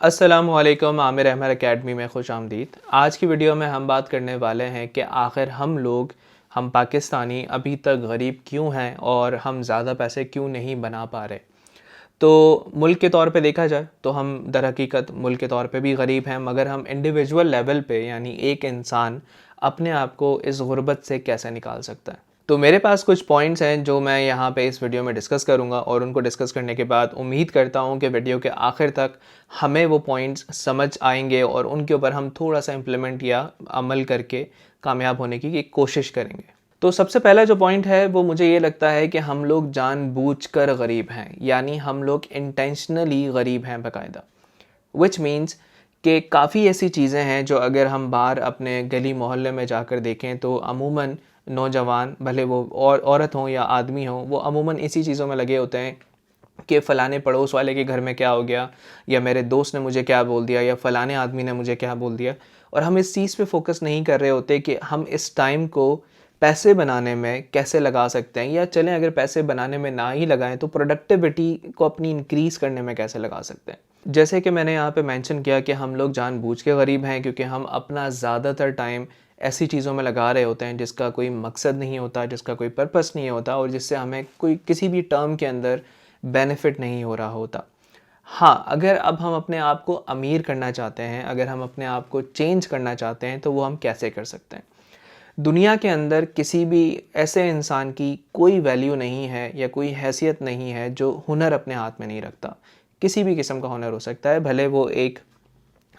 अस्सलामुअलैकुम, आमिर अहमर अकेडमी में खुश आमदीद। आज की वीडियो में हम बात करने वाले हैं कि आखिर हम पाकिस्तानी अभी तक गरीब क्यों हैं और हम ज़्यादा पैसे क्यों नहीं बना पा रहे। तो मुल्क के तौर पे देखा जाए तो हम दर हकीकत मुल्क के तौर पे भी गरीब हैं, मगर हम इंडिविजुअल लेवल पे यानी एक इंसान अपने आप को इस गुर्बत से कैसे निकाल सकता है। तो मेरे पास कुछ पॉइंट्स हैं जो मैं यहाँ पे इस वीडियो में डिस्कस करूँगा और उनको डिस्कस करने के बाद उम्मीद करता हूँ कि वीडियो के आखिर तक हमें वो पॉइंट्स समझ आएंगे और उनके ऊपर हम थोड़ा सा इम्प्लीमेंट या अमल करके कामयाब होने की कोशिश करेंगे। तो सबसे पहला जो पॉइंट है वो मुझे ये लगता है कि हम लोग जानबूझकर गरीब हैं, यानी हम लोग इंटेंशनली गरीब हैं बाकायदा। विच मीन्स कि काफ़ी ऐसी चीज़ें हैं जो अगर हम बाहर अपने गली मोहल्ले में जाकर देखें तो अमूमन नौजवान, भले वो और औरत हों या आदमी हों, वो अमूमन इसी चीज़ों में लगे होते हैं कि फ़लाने पड़ोस वाले के घर में क्या हो गया, या मेरे दोस्त ने मुझे क्या बोल दिया, या फ़लाने आदमी ने मुझे क्या बोल दिया। और हम इस चीज़ पे फोकस नहीं कर रहे होते कि हम इस टाइम को पैसे बनाने में कैसे लगा सकते हैं, या चलें अगर पैसे बनाने में ना ही लगाएं तो प्रोडक्टिविटी को अपनी इंक्रीज़ करने में कैसे लगा सकते हैं। जैसे कि मैंने यहाँ पे मेंशन किया कि हम लोग जानबूझ के गरीब हैं क्योंकि हम अपना ज़्यादातर टाइम ऐसी चीज़ों में लगा रहे होते हैं जिसका कोई मकसद नहीं होता, जिसका कोई पर्पस नहीं होता और जिससे हमें कोई किसी भी टर्म के अंदर बेनिफिट नहीं हो रहा होता। हाँ, अगर अब हम अपने आप को अमीर करना चाहते हैं, अगर हम अपने आप को चेंज करना चाहते हैं तो वो हम कैसे कर सकते हैं। दुनिया के अंदर किसी भी ऐसे इंसान की कोई वैल्यू नहीं है या कोई हैसियत नहीं है जो हुनर अपने हाथ में नहीं रखता। किसी भी किस्म का हुनर हो सकता है, भले वो एक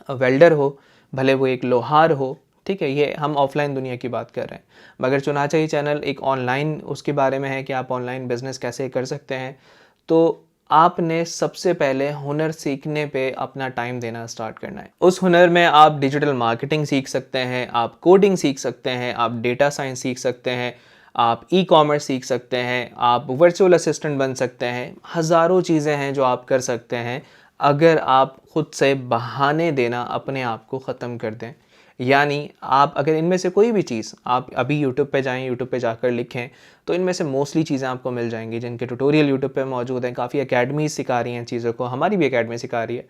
वेल्डर हो, भले वो एक लोहार हो, ठीक है। ये हम ऑफलाइन दुनिया की बात कर रहे हैं, मगर चुनाचा ही चैनल एक ऑनलाइन उसके बारे में है कि आप ऑनलाइन बिजनेस कैसे कर सकते हैं। तो आपने सबसे पहले हुनर सीखने पे अपना टाइम देना स्टार्ट करना है। उस हुनर में आप डिजिटल मार्केटिंग सीख सकते हैं, आप कोडिंग सीख सकते हैं, आप डेटा साइंस सीख सकते हैं, आप ई कॉमर्स सीख सकते हैं, आप वर्चुअल असिस्टेंट बन सकते हैं। हज़ारों चीज़ें हैं जो आप कर सकते हैं अगर आप ख़ुद से बहाने देना अपने आप को ख़त्म कर दें। यानी आप अगर इनमें से कोई भी चीज़, आप अभी यूट्यूब पे जाएँ, यूट्यूब पे जाकर लिखें तो इनमें से मोस्टली चीज़ें आपको मिल जाएंगी जिनके ट्यूटोरियल यूट्यूब पे मौजूद हैं। काफ़ी अकेडमीज़ सिखा रही हैं चीज़ों को, हमारी भी अकेडमी सिखा रही है।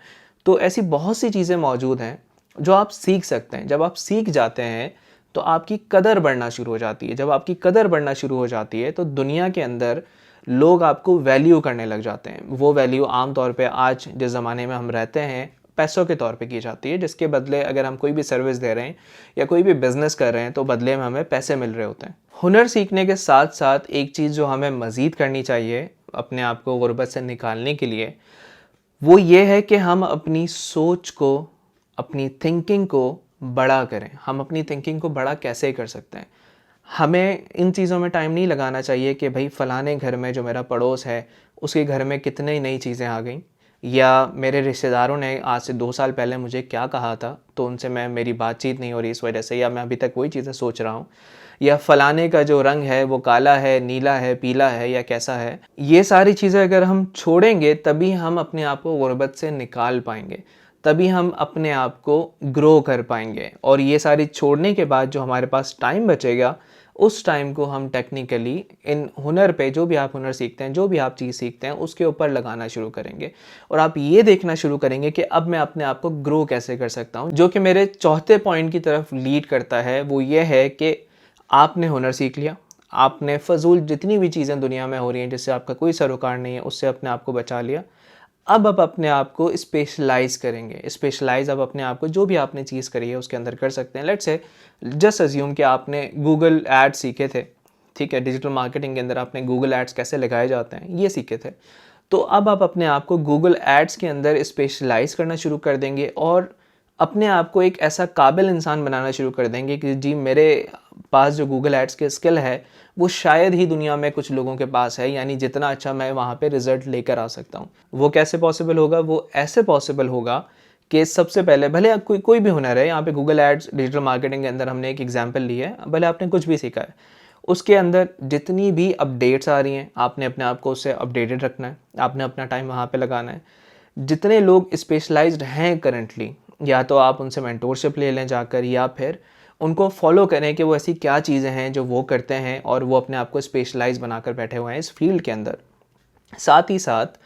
तो ऐसी बहुत सी चीज़ें मौजूद हैं जो आप सीख सकते हैं। जब आप सीख जाते हैं तो आपकी कदर बढ़ना शुरू हो जाती है। जब आपकी कदर बढ़ना शुरू हो जाती है तो दुनिया के अंदर लोग आपको वैल्यू करने लग जाते हैं। वो वैल्यू आम तौर पे आज जिस ज़माने में हम रहते हैं पैसों के तौर पे की जाती है, जिसके बदले अगर हम कोई भी सर्विस दे रहे हैं या कोई भी बिज़नेस कर रहे हैं तो बदले में हमें पैसे मिल रहे होते हैं। हुनर सीखने के साथ साथ एक चीज़ जो हमें मज़ीद करनी चाहिए अपने आप को गुर्बत से निकालने के लिए, वो ये है कि हम अपनी सोच को, अपनी थिंकिंग को बड़ा करें। हम अपनी थिंकिंग को बड़ा कैसे कर सकते हैं। हमें इन चीज़ों में टाइम नहीं लगाना चाहिए कि भाई फ़लाने घर में जो मेरा पड़ोस है उसके घर में कितनी नई चीज़ें आ गई, या मेरे रिश्तेदारों ने आज से 2 साल पहले मुझे क्या कहा था तो उनसे मेरी बातचीत नहीं हो रही इस वजह से, या मैं अभी तक वही चीज़ें सोच रहा हूँ, या फ़लाने का जो रंग है वो काला है, नीला है, पीला है या कैसा है। ये सारी चीज़ें अगर हम छोड़ेंगे तभी हम अपने आप को गुर्बत से निकाल पाएंगे, तभी हम अपने आप को ग्रो कर पाएंगे। और ये सारी छोड़ने के बाद जो हमारे पास टाइम बचेगा उस टाइम को हम टेक्निकली इन हुनर पे, जो भी आप हुनर सीखते हैं, जो भी आप चीज़ सीखते हैं उसके ऊपर लगाना शुरू करेंगे। और आप ये देखना शुरू करेंगे कि अब मैं अपने आप को ग्रो कैसे कर सकता हूँ, जो कि मेरे चौथे पॉइंट की तरफ लीड करता है। वो ये है कि आपने हुनर सीख लिया, आपने फ़जूल जितनी भी चीज़ें दुनिया में हो रही हैं जिससे आपका कोई सरोकार नहीं है उससे अपने आप को बचा लिया। अब आप अपने आप को स्पेशलाइज़ करेंगे। स्पेशलाइज़ अब अपने आप को जो भी आपने चीज़ करी है उसके अंदर कर सकते हैं। लेट्स से जस्ट अज्यूम कि आपने गूगल एड्स सीखे थे, ठीक है। डिजिटल मार्केटिंग के अंदर आपने गूगल एड्स कैसे लगाए जाते हैं ये सीखे थे। तो अब आप अपने आप को गूगल एड्स के अंदर स्पेशलाइज़ करना शुरू कर देंगे और अपने आप को एक ऐसा काबिल इंसान बनाना शुरू कर देंगे कि जी मेरे पास जो गूगल एड्स के स्किल है वो शायद ही दुनिया में कुछ लोगों के पास है, यानी जितना अच्छा मैं वहाँ पे रिज़ल्ट लेकर आ सकता हूँ। वो कैसे पॉसिबल होगा? वो ऐसे पॉसिबल होगा कि सबसे पहले, भले कोई भी हुनर है, यहाँ पे गूगल एड्स डिजिटल मार्केटिंग के अंदर हमने एक एग्जांपल ली है, भले आपने कुछ भी सीखा है, उसके अंदर जितनी भी अपडेट्स आ रही हैं आपने अपने आप को उससे अपडेटेड रखना है, आपने अपना टाइम वहाँ पे लगाना है। जितने लोग स्पेशलाइज्ड हैं करंटली, या तो आप उनसे मेंटोरशिप ले लें जाकर, या फिर उनको फॉलो करें कि वो ऐसी क्या चीज़ें हैं जो वो करते हैं और वो अपने आप को स्पेशलाइज बनाकर बैठे हुए हैं इस फील्ड के अंदर। साथ ही साथ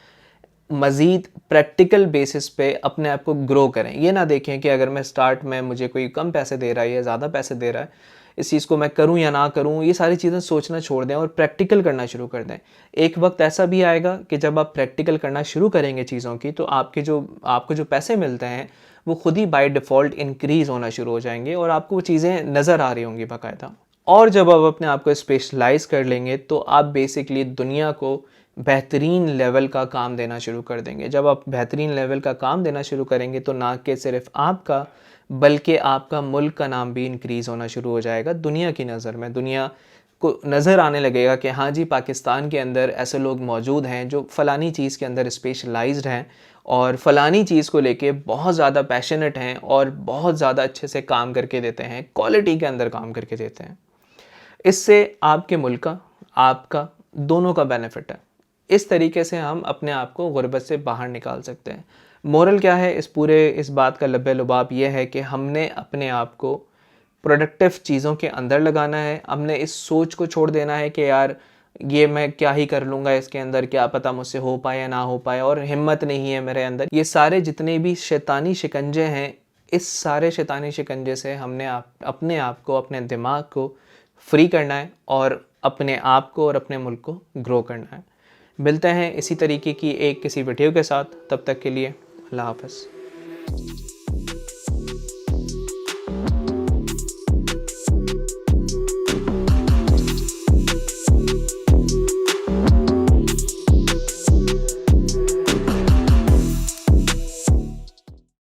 मज़ीद प्रैक्टिकल बेसिस पे अपने आप को ग्रो करें। ये ना देखें कि अगर मैं स्टार्ट में मुझे कोई कम पैसे दे रहा है या ज़्यादा पैसे दे रहा है, इस चीज़ को मैं करूं या ना करूं, ये सारी चीज़ें सोचना छोड़ दें और प्रैक्टिकल करना शुरू कर दें। एक वक्त ऐसा भी आएगा कि जब आप प्रैक्टिकल करना शुरू करेंगे चीज़ों की, तो आपको जो पैसे मिलते हैं वो खुद ही बाय डिफ़ॉल्ट इंक्रीज़ होना शुरू हो जाएंगे और आपको वो चीज़ें नज़र आ रही होंगी बाकायदा। और जब आप अपने आप को स्पेशलाइज़ कर लेंगे तो आप बेसिकली दुनिया को बेहतरीन लेवल का काम देना शुरू कर देंगे। जब आप बेहतरीन लेवल का काम देना शुरू करेंगे तो ना कि सिर्फ आपका, बल्कि आपका मुल्क का नाम भी इंक्रीज़ होना शुरू हो जाएगा दुनिया की नज़र में। दुनिया को नज़र आने लगेगा कि हाँ जी, पाकिस्तान के अंदर ऐसे लोग मौजूद हैं जो फ़लानी चीज़ के अंदर स्पेशलाइज्ड हैं और फ़लानी चीज़ को लेके बहुत ज़्यादा पैशनेट हैं और बहुत ज़्यादा अच्छे से काम करके देते हैं, क्वालिटी के अंदर काम करके देते हैं। इससे आपके मुल्क का, आपका, दोनों का बेनिफिट है। इस तरीके से हम अपने आप को गुर्बत से बाहर निकाल सकते हैं। मोरल क्या है इस बात का लब्बे-लुबाब ये है कि हमने अपने आप को प्रोडक्टिव चीज़ों के अंदर लगाना है। हमने इस सोच को छोड़ देना है कि यार ये मैं क्या ही कर लूँगा इसके अंदर, क्या पता मुझसे हो पाए या ना हो पाए और हिम्मत नहीं है मेरे अंदर। ये सारे जितने भी शैतानी शिकंजे हैं, इस सारे शैतानी शिकंजे से हमने अपने आप को, अपने दिमाग को फ्री करना है और अपने आप को और अपने मुल्क को ग्रो करना है। मिलते हैं इसी तरीके की किसी वीडियो के साथ, तब तक के लिए अल्लाह हाफ़िज़।